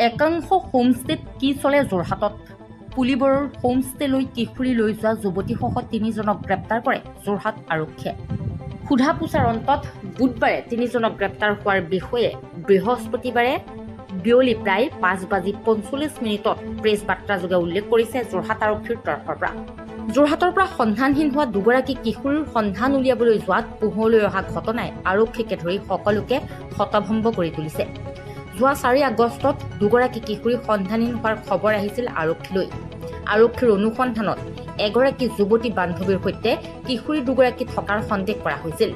একাংশ হোমষ্টেত কি চলে যোৰহাটত পুলিবৰৰ হোমষ্টেলৈ কিশোৰী লৈ যোৱা যুৱতীসহ 3জনক গ্ৰেপ্তাৰ কৰে যোৰহাট আৰক্ষীয়ে। সোধা পোছাৰ অন্তত বুধবাৰে 3জনক গ্ৰেপ্তাৰ হোৱাৰ বিষয়ে বৃহস্পতিবাৰে বিয়লি প্ৰায় 5:45 প্ৰেছ বাৰ্তাযোগে উল্লেখ কৰিছে যোৰহাট আৰক্ষীৰ তৰফৰ পৰা। যোৰহাটৰ পৰা সন্ধানহীন হোৱা দুগৰাকী কিশোৰীৰ সন্ধান উলিয়াবলৈ যোৱাত পোহৰলৈ অহা ঘটনাই আৰক্ষীকে ধৰি সকলোকে হতভম্ব কৰি তুলিছে। যোৱা 4 আগষ্টত দুগৰাকী কিশোৰী সন্ধানহীন হোৱাৰ খবৰ আহিছিল আৰক্ষীলৈ। আৰক্ষীৰ অনুসন্ধানত এগৰাকী যুৱতী বান্ধৱীৰ সৈতে কিশোৰী দুগৰাকী থকাৰ সন্দেহ কৰা হৈছিল।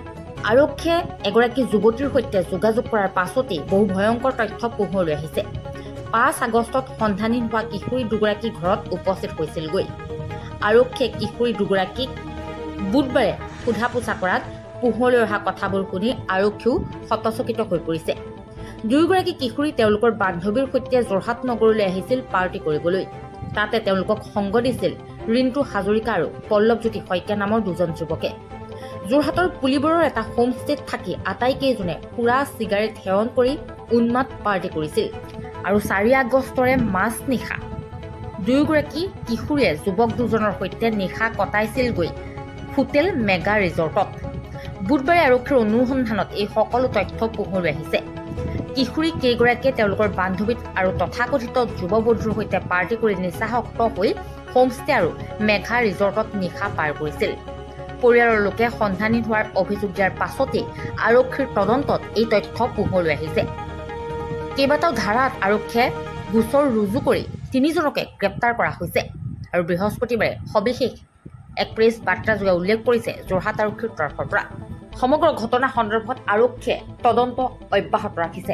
আৰক্ষীয়ে এগৰাকী যুৱতীৰ সৈতে যোগাযোগ কৰাৰ পাছতেই বহু ভয়ংকৰ তথ্য পোহৰলৈ আহিছে। 5 আগষ্টত সন্ধানহীন হোৱা কিশোৰী দুগৰাকী ঘৰত উপস্থিত হৈছিলগৈ। আৰক্ষীয়ে কিশোৰী দুগৰাকীক বুধবাৰে সোধা পোছা কৰাত পোহৰলৈ অহা কথাবোৰ শুনি আৰক্ষীও হতচকিত হৈ পৰিছে। দুয়োগৰাকী কিশোৰী তেওঁলোকৰ বান্ধৱীৰ সৈতে যোৰহাট নগৰলৈ আহিছিল পাৰ্টি কৰিবলৈ। তাতে তেওঁলোকক সংগ দিছিল ৰিণ্টু হাজৰিকা আৰু পল্লৱজ্যোতি শইকীয়া নামৰ 2জন যুৱকে। যোৰহাটৰ পুলিবৰৰ এটা হোমষ্টেত থাকি আটাইকেইজনে সুৰা চিগাৰেট সেৱন কৰি উন্মাদ পাৰ্টি কৰিছিল আৰু 4 আগষ্টৰে মাজনিশা দুয়োগৰাকী কিশোৰীয়ে যুৱক 2জনৰ সৈতে নিশা কটাইছিলগৈ হোটেল মেগা ৰিজৰ্টত। বুধবাৰে আৰক্ষীৰ অনুসন্ধানত এই সকলো তথ্য পোহৰলৈ আহিছে। কিশোৰী কেইগৰাকীয়ে তেওঁলোকৰ বান্ধৱীত আৰু তথাকথিত যুৱবন্ধুৰ সৈতে পাৰ্টি কৰি নিচাসক্ত হৈ হোমষ্টে আৰু মেঘা ৰিজৰ্টত নিশা পাৰ কৰিছিল। পৰিয়ালৰ লোকে সন্ধানহীন হোৱাৰ অভিযোগ দিয়াৰ পাছতেই আৰক্ষীৰ তদন্তত এই তথ্য পোহৰলৈ আহিছে। কেইবাটাও ধাৰাত আৰক্ষীয়ে গোচৰ ৰুজু কৰি 3জনকে গ্ৰেপ্তাৰ কৰা হৈছে আৰু বৃহস্পতিবাৰে সবিশেষ এক প্ৰেছ বাৰ্তাযোগে উল্লেখ কৰিছে যোৰহাট আৰক্ষীৰ তৰফৰ পৰা। সমগ্ৰ ঘটনা সন্দৰ্ভত আৰক্ষীয়ে তদন্ত অব্যাহত ৰাখিছে।